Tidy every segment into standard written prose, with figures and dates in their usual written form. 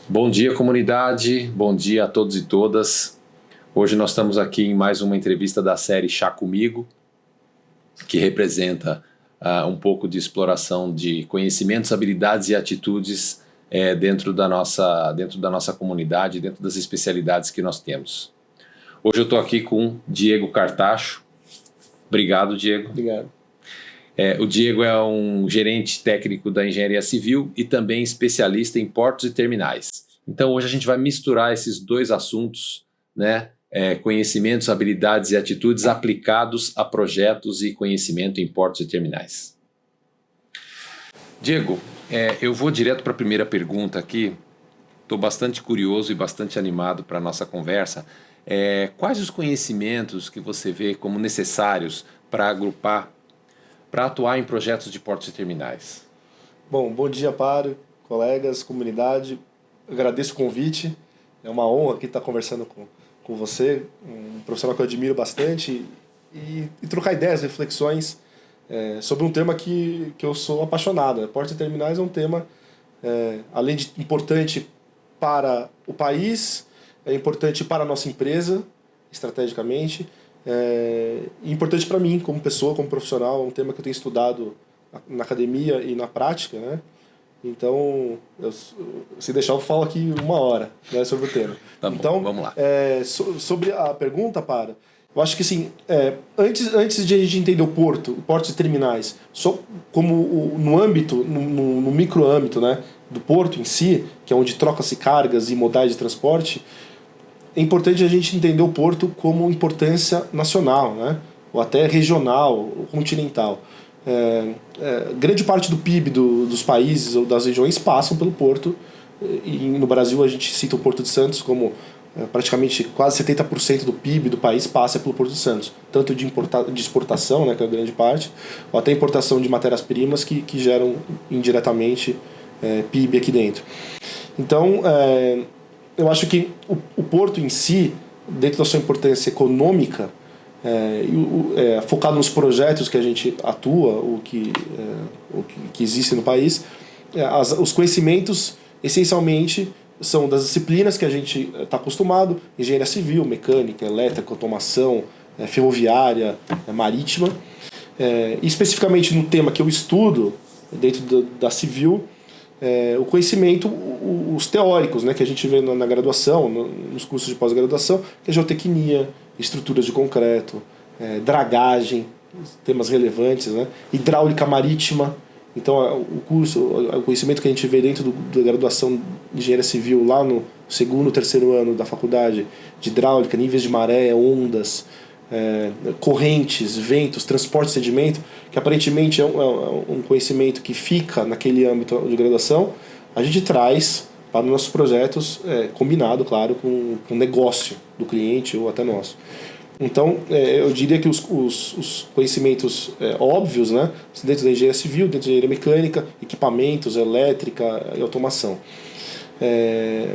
Bom dia, comunidade. Bom dia a todos e todas. Hoje nós estamos aqui em mais uma entrevista da série Chá Comigo, que representa um pouco de exploração de conhecimentos, habilidades e atitudes dentro da nossa comunidade, dentro das especialidades que nós temos. Hoje eu estou aqui com Diego Cartacho. Obrigado, Diego. Obrigado. O Diego é um gerente técnico da engenharia civil e também especialista em portos e terminais. Então hoje a gente vai misturar esses dois assuntos, né? Conhecimentos, habilidades e atitudes aplicados a projetos e conhecimento em portos e terminais. Diego, eu vou direto para a primeira pergunta aqui. Estou bastante curioso e bastante animado para a nossa conversa. Quais os conhecimentos que você vê como necessários para agrupar, para atuar em projetos de portos e terminais? Bom dia, Paro, colegas, comunidade. Agradeço o convite. É uma honra aqui estar conversando com você, um profissional que eu admiro bastante, e trocar ideias, reflexões sobre um tema que eu sou apaixonado. Portos e terminais é um tema, além de importante para o país, é importante para a nossa empresa, estrategicamente, e importante para mim, como pessoa, como profissional. É um tema que eu tenho estudado na academia e na prática, né? Então, se deixar, eu falo aqui 1 hora, né, sobre o tema. Tá bom, então, vamos lá. Sobre a pergunta, eu acho que assim, antes de a gente entender o portos e terminais, só como no âmbito, no micro-âmbito, né, do porto em si, que é onde troca-se cargas e modais de transporte, é importante a gente entender o porto como importância nacional, né, ou até regional, ou continental. Grande parte do PIB dos países ou das regiões passam pelo porto, e no Brasil a gente cita o Porto de Santos como praticamente quase 70% do PIB do país passa pelo Porto de Santos, tanto de exportação, né, que é a grande parte, ou até importação de matérias-primas que geram indiretamente PIB aqui dentro. Então, eu acho que o porto em si, dentro da sua importância econômica, focado nos projetos que a gente atua, o que existe no país, os conhecimentos, essencialmente, são das disciplinas que a gente está acostumado: engenharia civil, mecânica, elétrica, automação, ferroviária, marítima. E especificamente no tema que eu estudo, dentro da civil, o conhecimento, os teóricos, né, que a gente vê na graduação, nos cursos de pós-graduação, que é geotecnia, estruturas de concreto, dragagem, temas relevantes, né, hidráulica marítima. Então, o conhecimento que a gente vê dentro da graduação de engenharia civil, lá no 2º, 3º ano da faculdade, de hidráulica, níveis de maré, ondas, correntes, ventos, transporte de sedimento, que aparentemente é um conhecimento que fica naquele âmbito de graduação, a gente traz para os nossos projetos, combinado, claro, com o negócio do cliente ou até nosso. Então, eu diria que os conhecimentos óbvios, né, dentro da engenharia civil, dentro da engenharia mecânica, equipamentos, elétrica e automação.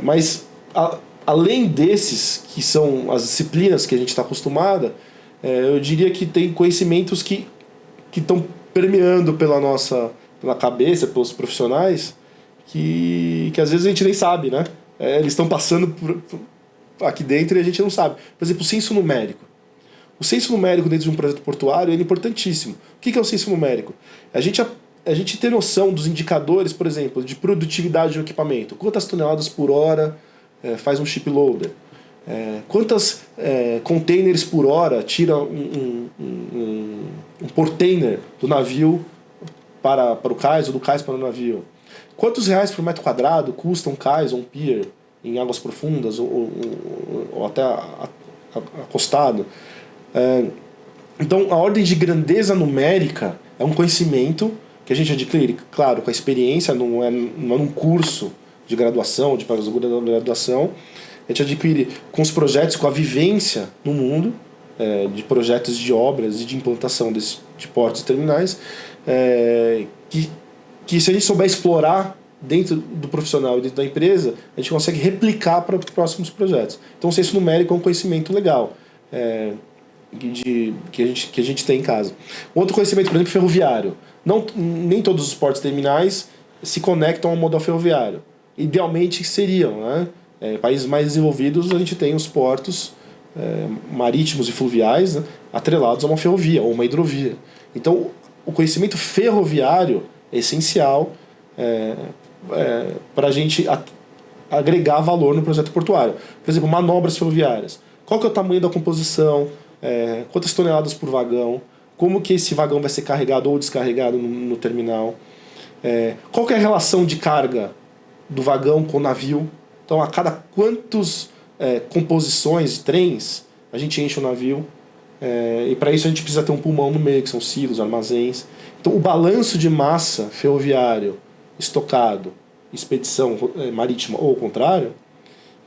Mas, além desses, que são as disciplinas que a gente está acostumada, eu diria que tem conhecimentos que estão permeando pela cabeça, pelos profissionais, que às vezes a gente nem sabe, né? Eles estão passando aqui dentro e a gente não sabe. Por exemplo, o senso numérico. O senso numérico dentro de um projeto portuário é importantíssimo. O que é o senso numérico? A gente ter noção dos indicadores, por exemplo, de produtividade do equipamento. Quantas toneladas por hora faz um ship loader? Quantas containers por hora tira um portainer do navio para o cais ou do cais para o navio? Quantos reais por metro quadrado custa um cais ou um pier em águas profundas ou até acostado? Então, a ordem de grandeza numérica é um conhecimento que a gente adquire, claro, com a experiência, não é num curso de graduação, de pós-graduação. A gente adquire com os projetos, com a vivência no mundo, de projetos de obras e de implantação de portos e terminais, que se a gente souber explorar dentro do profissional e dentro da empresa, a gente consegue replicar para os próximos projetos. Então, o senso numérico é um conhecimento legal, que a gente tem em casa. Outro conhecimento, por exemplo, ferroviário. Nem todos os portos terminais se conectam ao modal ferroviário. idealmente seriam, né? Países mais desenvolvidos, a gente tem os portos marítimos e fluviais, né, atrelados a uma ferrovia ou uma hidrovia. Então, o conhecimento ferroviário é essencial para a gente agregar valor no projeto portuário. Por exemplo, manobras ferroviárias. Qual que é o tamanho da composição? Quantas toneladas por vagão? Como que esse vagão vai ser carregado ou descarregado no terminal? Qual que é a relação de carga do vagão com o navio? Então, a cada quantos composições, trens, a gente enche o navio. E para isso a gente precisa ter um pulmão no meio, que são silos, armazéns. Então, o balanço de massa ferroviário, estocado, expedição marítima ou ao contrário,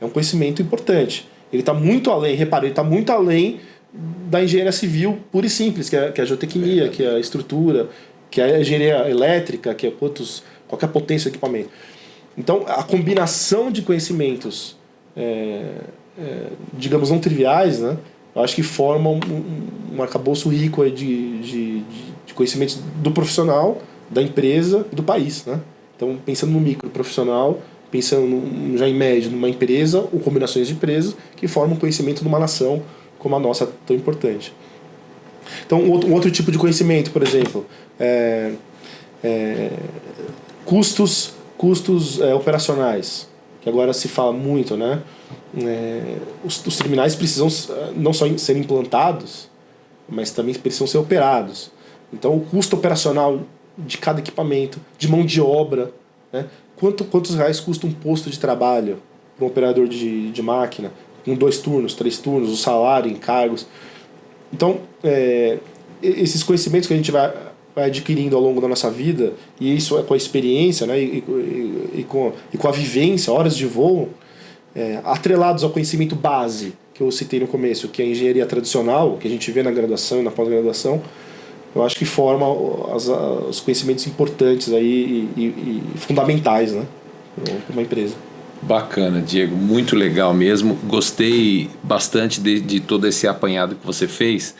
é um conhecimento importante. Ele está muito além, repare, ele está muito além da engenharia civil pura e simples, que é a geotecnia, que é a estrutura, que é a engenharia elétrica, que é qualquer potência do equipamento. Então, a combinação de conhecimentos, digamos, não triviais, né, eu acho que forma um arcabouço rico aí de conhecimentos do profissional, da empresa e do país, né? Então, pensando no micro profissional, pensando já em médio numa empresa ou combinações de empresas que formam conhecimento de uma nação como a nossa, tão importante. Então, um outro tipo de conhecimento, por exemplo, custos operacionais, que agora se fala muito, né? Os terminais precisam não só ser implantados, mas também precisam ser operados. Então, o custo operacional de cada equipamento, de mão de obra, né? Quantos reais custa um posto de trabalho para um operador de máquina, com 2 turnos, 3 turnos, o salário, encargos. Então, esses conhecimentos que a gente vai adquirindo ao longo da nossa vida, e isso é com a experiência, né, e com a vivência, horas de voo, atrelados ao conhecimento base, que eu citei no começo, que é a engenharia tradicional, que a gente vê na graduação e na pós-graduação, eu acho que forma os conhecimentos importantes aí e fundamentais, né, para uma empresa. Bacana, Diego, muito legal mesmo. Gostei bastante de todo esse apanhado que você fez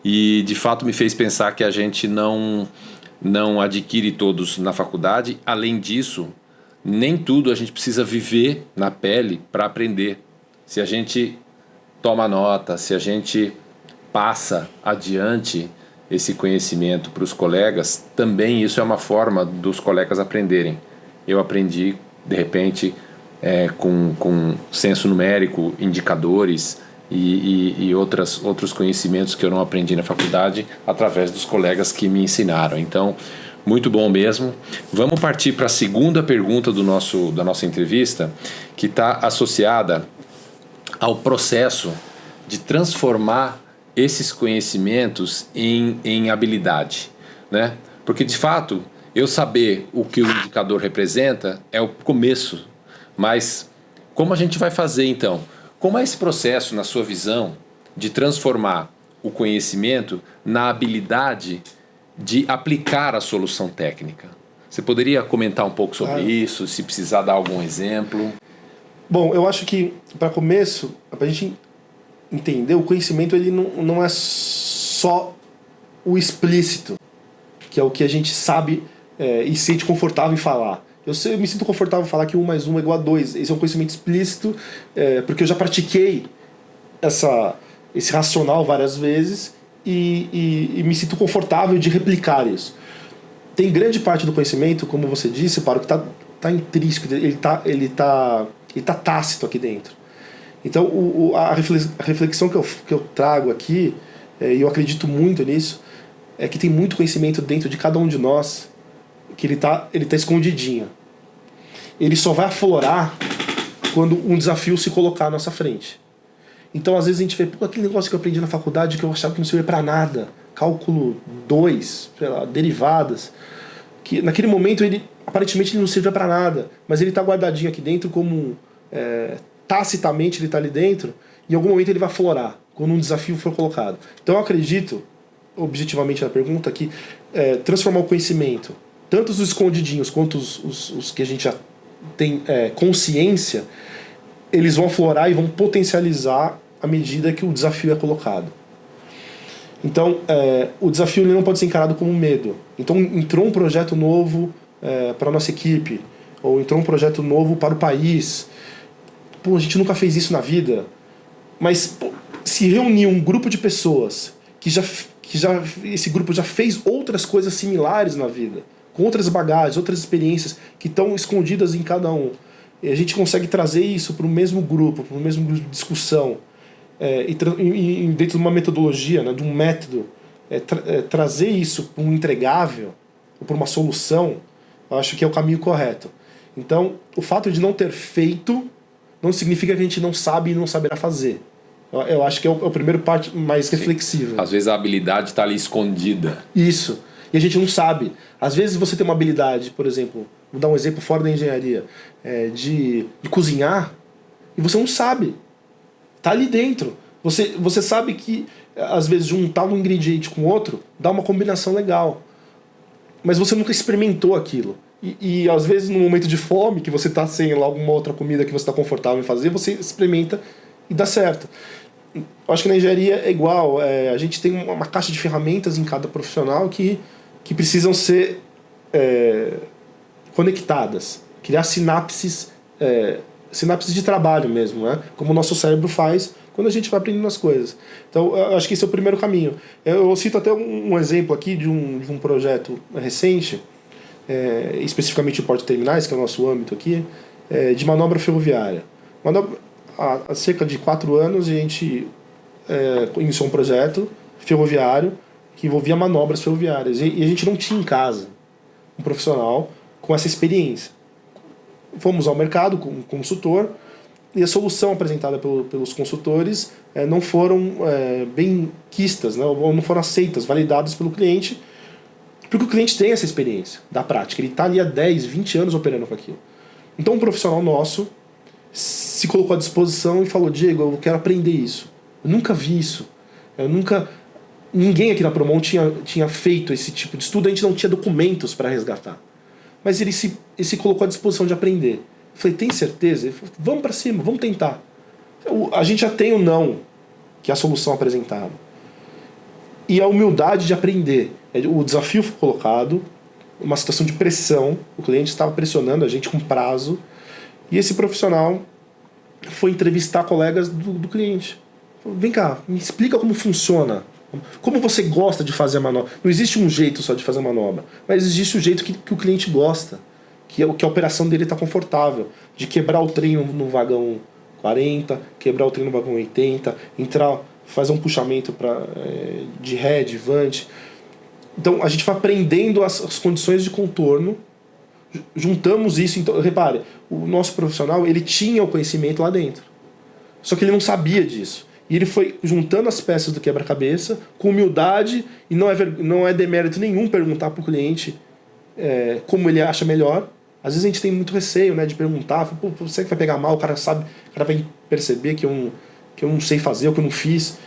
e de fato me fez pensar que a gente não adquire todos na faculdade. Além disso, nem tudo a gente precisa viver na pele para aprender. Se a gente toma nota, se a gente passa adiante esse conhecimento para os colegas, também isso é uma forma dos colegas aprenderem. Eu aprendi, de repente, com senso numérico, indicadores e outros conhecimentos que eu não aprendi na faculdade através dos colegas que me ensinaram. Então, muito bom mesmo. Vamos partir para a segunda pergunta da nossa entrevista, que está associada ao processo de transformar esses conhecimentos em habilidade, né? Porque, de fato, eu saber o que o indicador representa é o começo. Mas como a gente vai fazer, então? Como é esse processo, na sua visão, de transformar o conhecimento na habilidade de aplicar a solução técnica? Você poderia comentar um pouco sobre isso, se precisar dar algum exemplo? Bom, eu acho que, para começo, para a gente entender, o conhecimento ele não é só o explícito, que é o que a gente sabe e se sente confortável em falar. Eu me sinto confortável em falar que 1 mais 1 é igual a 2. Esse é um conhecimento explícito, porque eu já pratiquei esse racional várias vezes e me sinto confortável de replicar isso. Tem grande parte do conhecimento, como você disse, Paulo, que está intrínseco, ele tá tácito aqui dentro. Então, a reflexão que eu trago aqui, e eu acredito muito nisso, é que tem muito conhecimento dentro de cada um de nós que ele tá escondidinho. Ele só vai aflorar quando um desafio se colocar à nossa frente. Então, às vezes a gente vê, aquele negócio que eu aprendi na faculdade que eu achava que não servia para nada, cálculo 2, sei lá, derivadas, que naquele momento aparentemente ele não servia para nada, mas ele está guardadinho aqui dentro como tacitamente ele está ali dentro, e em algum momento ele vai aflorar quando um desafio for colocado. Então eu acredito, objetivamente na pergunta, que transformar o conhecimento, tanto os escondidinhos quanto os que a gente já tem consciência, eles vão aflorar e vão potencializar à medida que o desafio é colocado. Então, o desafio ele não pode ser encarado como um medo. Então, entrou um projeto novo para a nossa equipe, ou entrou um projeto novo para o país. Pô, a gente nunca fez isso na vida. Mas pô, se reunir um grupo de pessoas que já esse grupo já fez outras coisas similares na vida, com outras bagagens, outras experiências que estão escondidas em cada um. E a gente consegue trazer isso para o mesmo grupo de discussão, e dentro de uma metodologia, né, de um método, trazer isso para um entregável, ou para uma solução, eu acho que é o caminho correto. Então, o fato de não ter feito não significa que a gente não sabe e não saberá fazer. Eu acho que é o primeiro parte mais reflexivo. Às vezes a habilidade está ali escondida. Isso. E a gente não sabe. Às vezes você tem uma habilidade, por exemplo, vou dar um exemplo fora da engenharia, de cozinhar, e você não sabe. Tá ali dentro. Você sabe que, às vezes, juntar um ingrediente com outro dá uma combinação legal. Mas você nunca experimentou aquilo. E às vezes, no momento de fome, que você está sem alguma outra comida que você está confortável em fazer, você experimenta e dá certo. Eu acho que na engenharia é igual. A gente tem uma caixa de ferramentas em cada profissional que precisam ser conectadas. Criar sinapses de trabalho mesmo, né? Como o nosso cérebro faz quando a gente vai aprendendo as coisas. Então, eu acho que esse é o primeiro caminho. Eu cito até um exemplo aqui de um projeto recente, especificamente em Porto Terminais, que é o nosso âmbito aqui, de manobra ferroviária. Há cerca de 4 anos a gente iniciou um projeto ferroviário que envolvia manobras ferroviárias. E a gente não tinha em casa um profissional com essa experiência. Fomos ao mercado com um consultor e a solução apresentada pelos consultores não foram bem quistas, né, ou não foram aceitas, validadas pelo cliente, porque o cliente tem essa experiência da prática. Ele está ali há 10, 20 anos operando com aquilo. Então um profissional nosso se colocou à disposição e falou: Diego, eu quero aprender isso. Eu nunca vi isso. Ninguém aqui na Promon tinha feito esse tipo de estudo, a gente não tinha documentos para resgatar. Mas ele se colocou à disposição de aprender. Eu falei: tem certeza? Ele falou: vamos para cima, vamos tentar. A gente já tem o não, que é a solução apresentada. E a humildade de aprender. O desafio foi colocado, uma situação de pressão, o cliente estava pressionando a gente com prazo, e esse profissional foi entrevistar colegas do cliente. Falou: vem cá, me explica como funciona. Como você gosta de fazer a manobra? Não existe um jeito só de fazer a manobra, mas existe o jeito que o cliente gosta, que a operação dele está confortável, de quebrar o trem no vagão 40, quebrar o trem no vagão 80, entrar, fazer um puxamento de ré, de vante. Então a gente vai aprendendo as condições de contorno, juntamos isso. Então, repare, o nosso profissional, ele tinha o conhecimento lá dentro, só que ele não sabia disso. E ele foi juntando as peças do quebra-cabeça com humildade, e não é demérito nenhum perguntar para o cliente como ele acha melhor. Às vezes a gente tem muito receio, né, de perguntar: pô, você que vai pegar mal, o cara vai perceber que eu não sei fazer, ou que eu não fiz.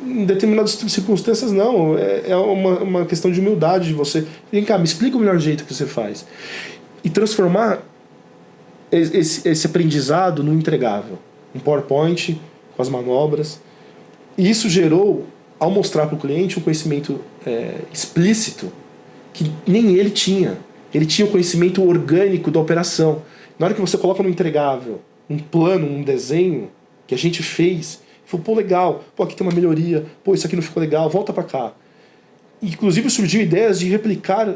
Em determinadas circunstâncias, não. É uma questão de humildade de você. Vem cá, me explica o melhor jeito que você faz. E transformar esse aprendizado no entregável. Um PowerPoint com as manobras. E isso gerou, ao mostrar para o cliente, um conhecimento explícito que nem ele tinha. Ele tinha o conhecimento orgânico da operação. Na hora que você coloca no entregável um plano, um desenho que a gente fez, falou: pô, legal, pô, aqui tem uma melhoria, pô, isso aqui não ficou legal, volta para cá. Inclusive surgiu ideias de replicar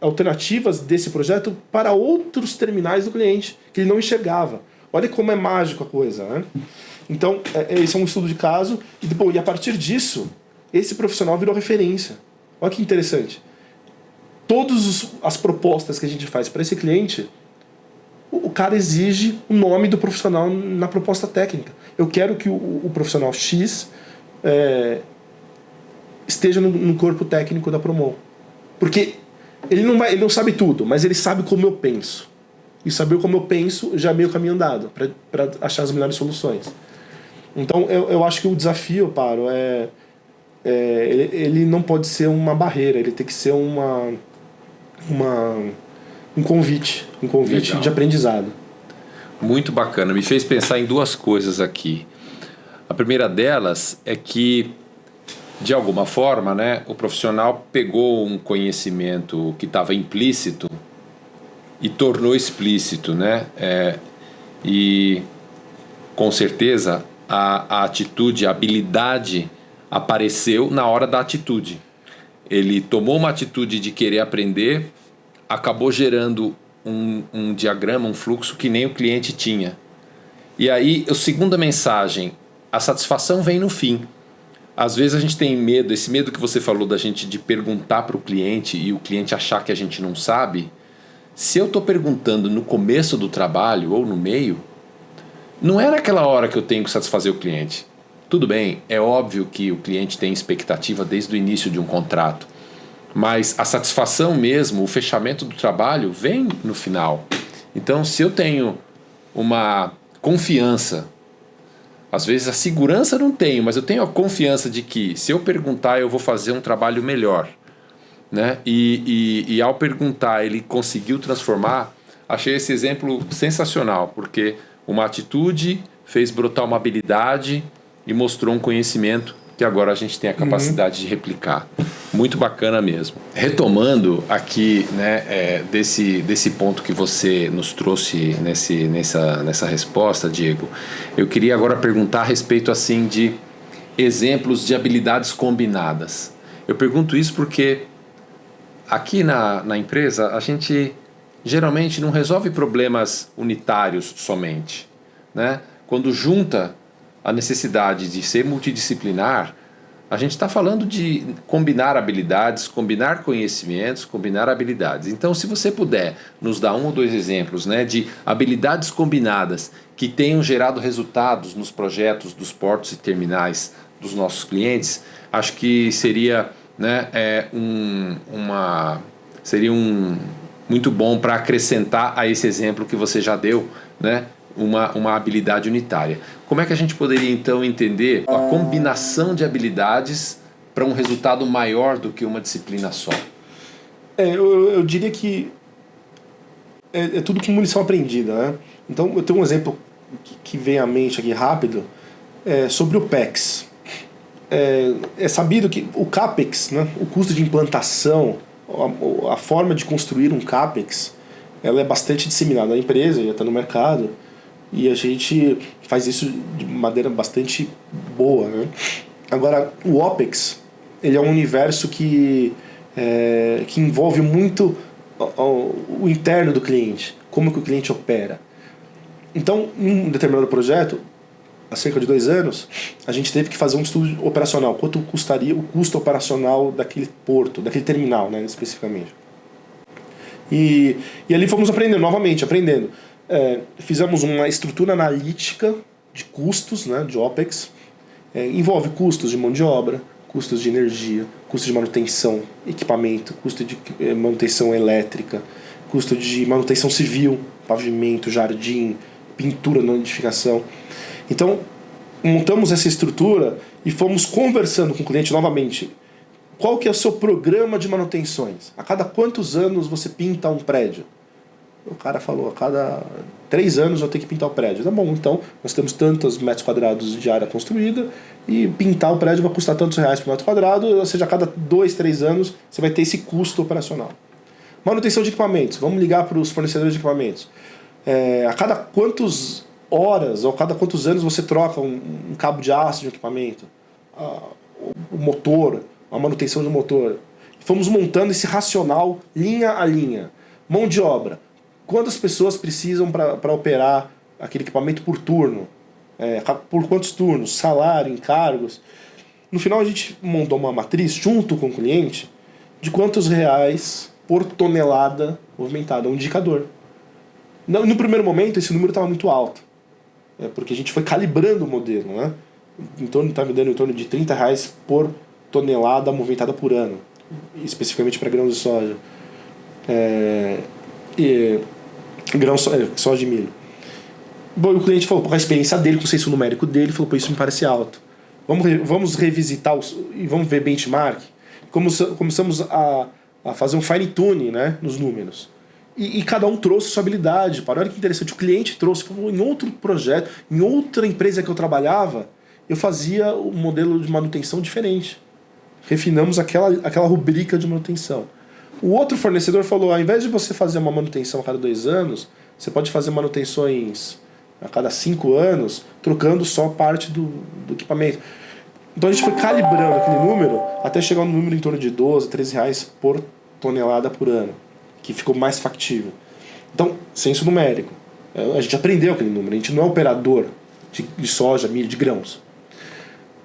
alternativas desse projeto para outros terminais do cliente, que ele não enxergava. Olha como é mágico a coisa, né? Então, esse é um estudo de caso, e a partir disso, esse profissional virou referência. Olha que interessante. Todas as propostas que a gente faz para esse cliente, o cara exige o nome do profissional na proposta técnica. Eu quero que o profissional X esteja no corpo técnico da Promon. Porque ele não sabe tudo, mas ele sabe como eu penso. E saber como eu penso já é meio caminho andado para achar as melhores soluções. Então, eu acho que o desafio, Paro, ele não pode ser uma barreira, ele tem que ser um convite Legal. De aprendizado. Muito bacana. Me fez pensar em 2 coisas aqui. A primeira delas é que, de alguma forma, né, o profissional pegou um conhecimento que estava implícito e tornou explícito, né? E com certeza a atitude, a habilidade apareceu na hora da atitude. Ele tomou uma atitude de querer aprender, acabou gerando um diagrama, um fluxo que nem o cliente tinha. E aí, a segunda mensagem, a satisfação vem no fim. Às vezes a gente tem medo, esse medo que você falou da gente de perguntar para o cliente e o cliente achar que a gente não sabe. Se eu estou perguntando no começo do trabalho ou no meio, não é naquela hora que eu tenho que satisfazer o cliente. Tudo bem, é óbvio que o cliente tem expectativa desde o início de um contrato, mas a satisfação mesmo, o fechamento do trabalho vem no final. Então, se eu tenho uma confiança, às vezes a segurança não tenho, mas eu tenho a confiança de que se eu perguntar eu vou fazer um trabalho melhor, né? E ao perguntar ele conseguiu transformar. Achei esse exemplo sensacional, porque uma atitude fez brotar uma habilidade e mostrou um conhecimento que agora a gente tem a capacidade de replicar. Muito bacana mesmo. Retomando aqui, né, desse ponto que você nos trouxe nessa resposta, Diego, eu queria agora perguntar a respeito assim, de exemplos de habilidades combinadas. Eu pergunto isso porque aqui na empresa a gente geralmente não resolve problemas unitários somente, né? Quando junta a necessidade de ser multidisciplinar, a gente está falando de combinar habilidades, combinar conhecimentos, combinar habilidades. Então, se você puder nos dar 1 ou 2 exemplos, né, de habilidades combinadas que tenham gerado resultados nos projetos dos portos e terminais dos nossos clientes, acho que seria, né, muito bom para acrescentar a esse exemplo que você já deu, né, uma habilidade unitária. Como é que a gente poderia então entender a combinação de habilidades para um resultado maior do que uma disciplina só? Eu diria que é tudo com lição aprendida, né? Então eu tenho um exemplo que vem à mente aqui rápido, sobre o PEX. É sabido que o CAPEX, né, o custo de implantação, a forma de construir um CAPEX, ela é bastante disseminada na empresa, já está no mercado, e a gente faz isso de maneira bastante boa, né? Agora, o OPEX, ele é um universo que envolve muito o interno do cliente, como que o cliente opera. Então, em um determinado projeto, há cerca de 2 anos, a gente teve que fazer um estudo operacional. Quanto custaria o custo operacional daquele porto, daquele terminal, né, especificamente. E ali fomos aprendendo. Fizemos uma estrutura analítica de custos, né, de OPEX. Envolve custos de mão de obra, custos de energia, custo de manutenção, equipamento, custo de manutenção elétrica, custo de manutenção civil, pavimento, jardim, pintura na edificação. Então, montamos essa estrutura e fomos conversando com o cliente novamente. Qual que é o seu programa de manutenções? A cada quantos anos você pinta um prédio? O cara falou, a cada 3 anos eu tenho que pintar o prédio. Tá bom, então nós temos tantos metros quadrados de área construída e pintar o prédio vai custar tantos reais por metro quadrado, ou seja, a cada 2, 3 anos você vai ter esse custo operacional. Manutenção de equipamentos, vamos ligar para os fornecedores de equipamentos. A cada quantas horas ou a cada quantos anos você troca um cabo de aço de um equipamento, o motor, a manutenção do motor. Fomos montando esse racional linha a linha. Mão de obra. Quantas pessoas precisam para operar aquele equipamento por turno? Por quantos turnos? Salário, encargos. No final a gente montou uma matriz junto com o cliente de quantos reais por tonelada movimentada, um indicador. No primeiro momento esse número estava muito alto, porque a gente foi calibrando o modelo, né? Estava me dando em torno de R$30 por tonelada movimentada por ano, especificamente para grãos de soja. Soja de milho. Bom, o cliente falou, com a experiência dele, com o senso numérico dele, falou, pô, isso me parece alto. Vamos revisitar e vamos ver benchmark. Começamos a fazer um fine tune, né, nos números. E cada um trouxe sua habilidade. Olha que interessante, o cliente trouxe, falou, em outro projeto, em outra empresa que eu trabalhava, eu fazia um modelo de manutenção diferente. Refinamos aquela rubrica de manutenção. O outro fornecedor falou, ao invés de você fazer uma manutenção a cada 2 anos, você pode fazer manutenções a cada 5 anos, trocando só parte do equipamento. Então a gente foi calibrando aquele número até chegar no número em torno de 12, 13 reais por tonelada por ano, que ficou mais factível. Então, senso numérico. A gente aprendeu aquele número, a gente não é operador de soja, milho, de grãos.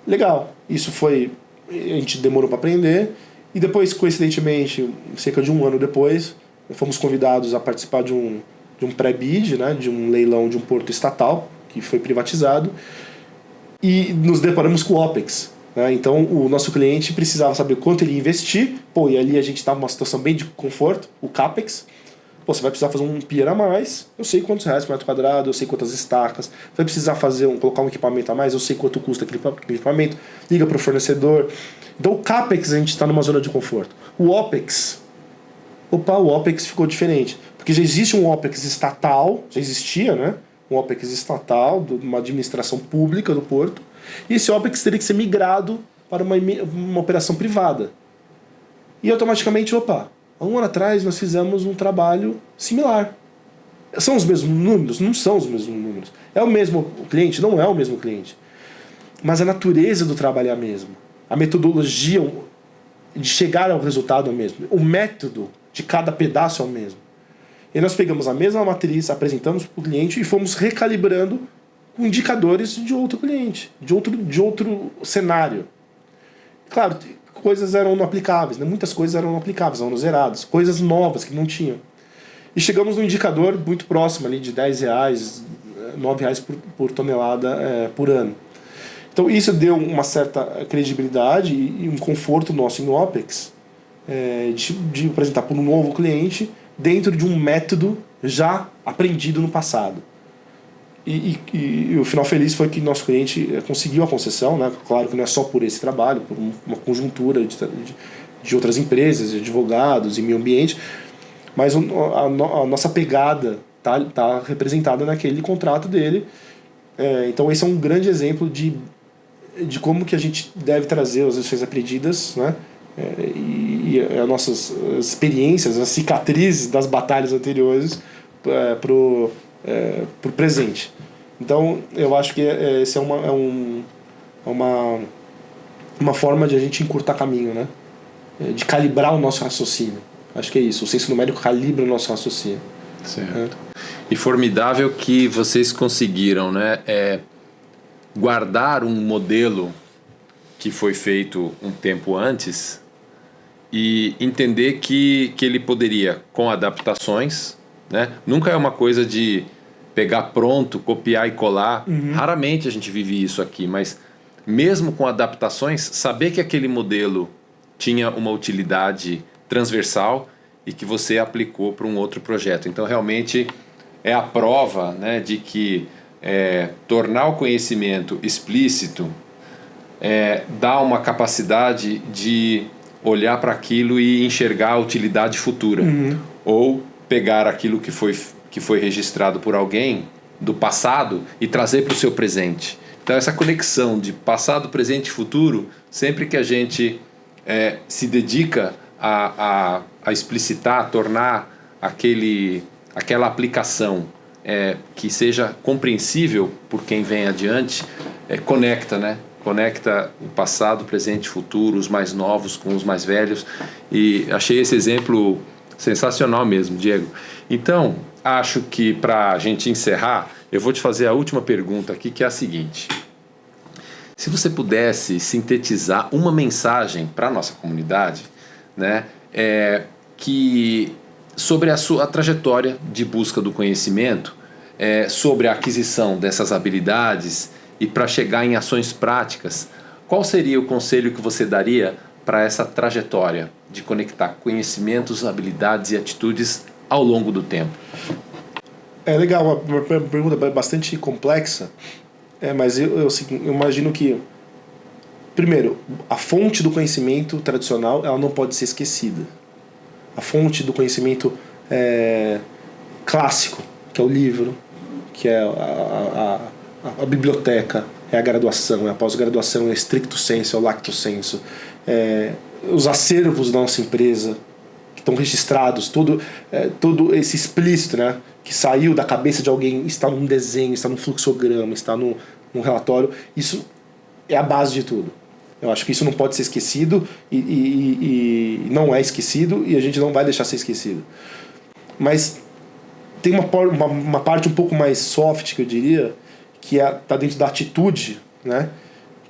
Legal, isso foi... A gente demorou para aprender, e depois, coincidentemente, cerca de 1 ano depois, fomos convidados a participar de um pré-bid, né, de um leilão de um porto estatal, que foi privatizado, e nos deparamos com o OPEX. Né? Então, o nosso cliente precisava saber quanto ele ia investir, e ali a gente estava numa situação bem de conforto, o CAPEX. Você vai precisar fazer um pier a mais, eu sei quantos reais por metro quadrado, eu sei quantas estacas, vai precisar colocar um equipamento a mais, eu sei quanto custa aquele equipamento, liga para o fornecedor. Então, o CAPEX a gente está numa zona de conforto. O OPEX, o OPEX ficou diferente, porque já existe um OPEX estatal, já existia, né? Um OPEX estatal, de uma administração pública do porto, e esse OPEX teria que ser migrado para uma operação privada. E automaticamente, há 1 ano atrás nós fizemos um trabalho similar. São os mesmos números? Não são os mesmos números. É o mesmo cliente? Não é o mesmo cliente. Mas a natureza do trabalho é a mesma. A metodologia de chegar ao resultado é a mesma. O método de cada pedaço é o mesmo. E nós pegamos a mesma matriz, apresentamos para o cliente e fomos recalibrando com indicadores de outro cliente, de outro cenário. Claro, coisas eram não aplicáveis, né? Muitas coisas eram não aplicáveis, eram zeradas, coisas novas que não tinham. E chegamos num indicador muito próximo ali de 10 reais, 9 reais por tonelada por ano. Então isso deu uma certa credibilidade e um conforto nosso em OPEX de apresentar para um novo cliente dentro de um método já aprendido no passado. E o final feliz foi que nosso cliente conseguiu a concessão, né? Claro que não é só por esse trabalho, por uma conjuntura de outras empresas, de advogados e meio ambiente, mas a nossa pegada tá representada naquele contrato dele. Então esse é um grande exemplo de como que a gente deve trazer as lições aprendidas, né? E as nossas experiências, as cicatrizes das batalhas anteriores pro presente. Então eu acho que esse é uma forma de a gente encurtar caminho, né? De calibrar o nosso raciocínio. Acho que é isso, o senso numérico calibra o nosso raciocínio. Certo. E formidável que vocês conseguiram, né? Guardar um modelo que foi feito um tempo antes e entender que ele poderia, com adaptações, né? Nunca é uma coisa de pegar pronto, copiar e colar. Raramente a gente vive isso aqui, mas mesmo com adaptações, saber que aquele modelo tinha uma utilidade transversal e que você aplicou para um outro projeto. Então realmente é a prova, né, de que tornar o conhecimento explícito dá uma capacidade de olhar para aquilo e enxergar a utilidade futura. Ou pegar aquilo que foi registrado por alguém do passado e trazer para o seu presente. Então essa conexão de passado, presente e futuro, sempre que a gente se dedica a explicitar, a tornar aquela aplicação que seja compreensível por quem vem adiante, conecta, né? Conecta o passado, presente e futuro, os mais novos com os mais velhos. E achei esse exemplo sensacional mesmo, Diego. Então, acho que para a gente encerrar, eu vou te fazer a última pergunta aqui, que é a seguinte. Se você pudesse sintetizar uma mensagem para a nossa comunidade, né, sobre a sua trajetória de busca do conhecimento, sobre a aquisição dessas habilidades e para chegar em ações práticas, qual seria o conselho que você daria para essa trajetória de conectar conhecimentos, habilidades e atitudes ao longo do tempo? É legal, uma pergunta bastante complexa, mas eu imagino que, primeiro, a fonte do conhecimento tradicional ela não pode ser esquecida. A fonte do conhecimento clássico, que é o livro, que é a biblioteca, é a graduação, é a pós-graduação, é stricto sensu, é o lacto sensu, os acervos da nossa empresa, que estão registrados, todo esse explícito, né, que saiu da cabeça de alguém, está num desenho, está num fluxograma, está num relatório, isso é a base de tudo. Eu acho que isso não pode ser esquecido e não é esquecido e a gente não vai deixar ser esquecido. Mas tem uma parte um pouco mais soft, que eu diria, que está dentro da atitude, né?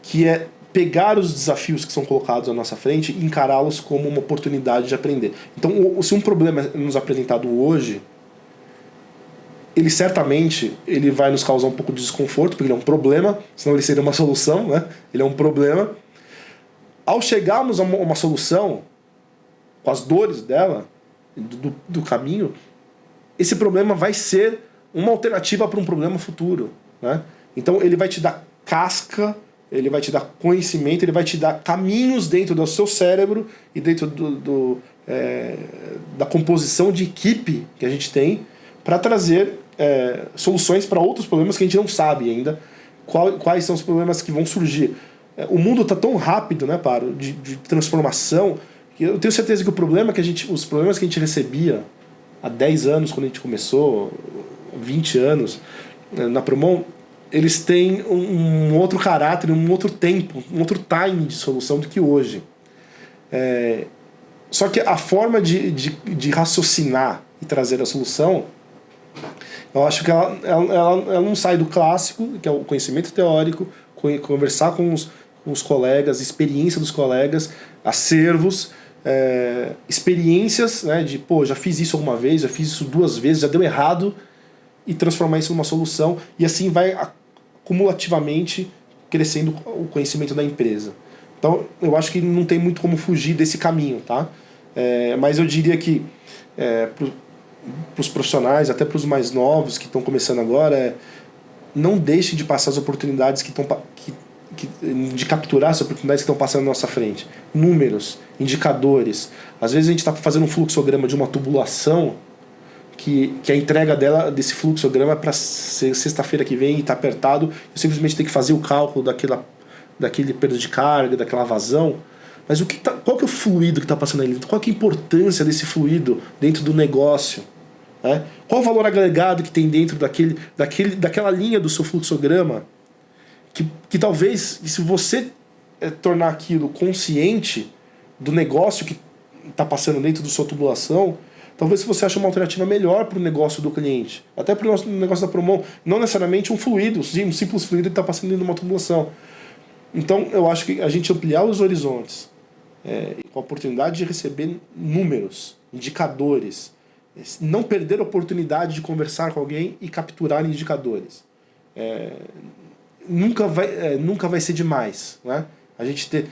Que é pegar os desafios que são colocados à nossa frente e encará-los como uma oportunidade de aprender. Então, se um problema é nos apresentado hoje, ele certamente vai nos causar um pouco de desconforto, porque ele é um problema, senão ele seria uma solução, né? Ele é um problema. Ao chegarmos a uma solução, com as dores dela, do caminho, esse problema vai ser uma alternativa para um problema futuro, né? Então ele vai te dar casca, ele vai te dar conhecimento, ele vai te dar caminhos dentro do seu cérebro e dentro da composição de equipe que a gente tem para trazer soluções para outros problemas que a gente não sabe ainda quais são os problemas que vão surgir. O mundo está tão rápido, né, Paro, de transformação, que eu tenho certeza que os problemas que a gente recebia há 10 anos, quando a gente começou, 20 anos, na Promon, eles têm um outro caráter, um outro tempo, um outro time de solução do que hoje. Só que a forma de raciocinar e trazer a solução, eu acho que ela não sai do clássico, que é o conhecimento teórico, conversar com os colegas, experiência dos colegas, acervos, experiências, né, de já fiz isso alguma vez, já fiz isso 2 vezes, já deu errado, e transformar isso numa solução, e assim vai acumulativamente crescendo o conhecimento da empresa. Então eu acho que não tem muito como fugir desse caminho, tá? Mas eu diria que para os profissionais, até para os mais novos que estão começando agora, não deixem de passar as oportunidades de capturar as oportunidades que estão passando na nossa frente. Números, indicadores. Às vezes a gente está fazendo um fluxograma de uma tubulação que a entrega desse fluxograma é para ser sexta-feira que vem e está apertado. Eu simplesmente tenho que fazer o cálculo daquele perda de carga, daquela vazão. Mas qual que é o fluido que está passando ali? Qual que é a importância desse fluido dentro do negócio? Né? Qual o valor agregado que tem dentro daquela linha do seu fluxograma? Que talvez, se você tornar aquilo consciente do negócio que está passando dentro da sua tubulação, talvez você ache uma alternativa melhor para o negócio do cliente. Até para o negócio da Promon, não necessariamente um fluido, sim, um simples fluido que está passando dentro de uma tubulação. Então eu acho que a gente ampliar os horizontes, com a oportunidade de receber números, indicadores, não perder a oportunidade de conversar com alguém e capturar indicadores. Nunca vai ser demais, né? A gente ter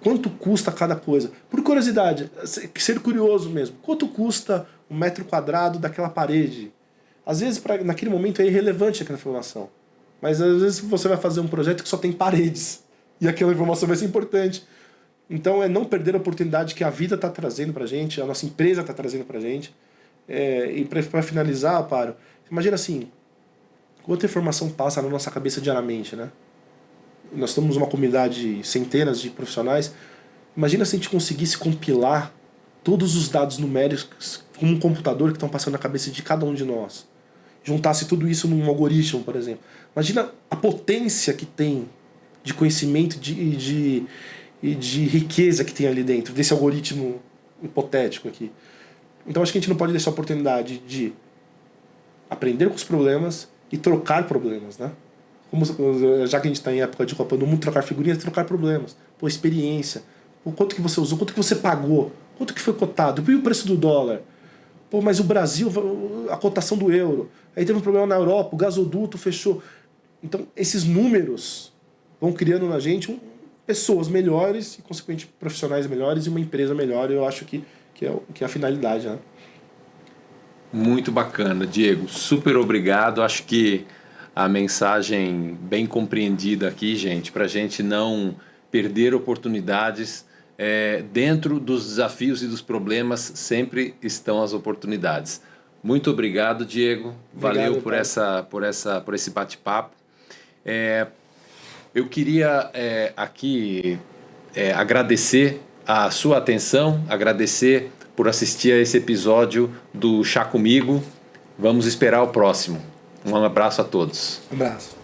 quanto custa cada coisa. Por curiosidade, ser curioso mesmo. Quanto custa 1 metro quadrado daquela parede? Às vezes, naquele momento, é irrelevante aquela informação. Mas às vezes você vai fazer um projeto que só tem paredes. E aquela informação vai ser importante. Então, não perder a oportunidade que a vida está trazendo para a gente, a nossa empresa está trazendo para a gente. E para finalizar, Paro, imagina assim, quanta informação passa na nossa cabeça diariamente, né? Nós temos uma comunidade de centenas de profissionais. Imagina se a gente conseguisse compilar todos os dados numéricos com um computador que estão passando na cabeça de cada um de nós. Juntasse tudo isso num algoritmo, por exemplo. Imagina a potência que tem de conhecimento e de riqueza que tem ali dentro, desse algoritmo hipotético aqui. Então acho que a gente não pode deixar a oportunidade de aprender com os problemas e trocar problemas, né? Já que a gente está em época de Copa do Mundo, trocar figurinhas, trocar problemas. Experiência. Quanto que você usou, quanto que você pagou, quanto que foi cotado, e o preço do dólar. Mas o Brasil, a cotação do euro. Aí teve um problema na Europa, o gasoduto fechou. Então esses números vão criando na gente pessoas melhores e, consequentemente, profissionais melhores e uma empresa melhor. Eu acho que é a finalidade, né? Muito bacana, Diego. Super obrigado. Acho que a mensagem bem compreendida aqui, gente, para a gente não perder oportunidades. Dentro dos desafios e dos problemas sempre estão as oportunidades. Muito obrigado, Diego. Valeu por esse bate-papo. Eu queria aqui agradecer a sua atenção, agradecer por assistir a esse episódio do Chá Comigo. Vamos esperar o próximo. Um abraço a todos. Um abraço.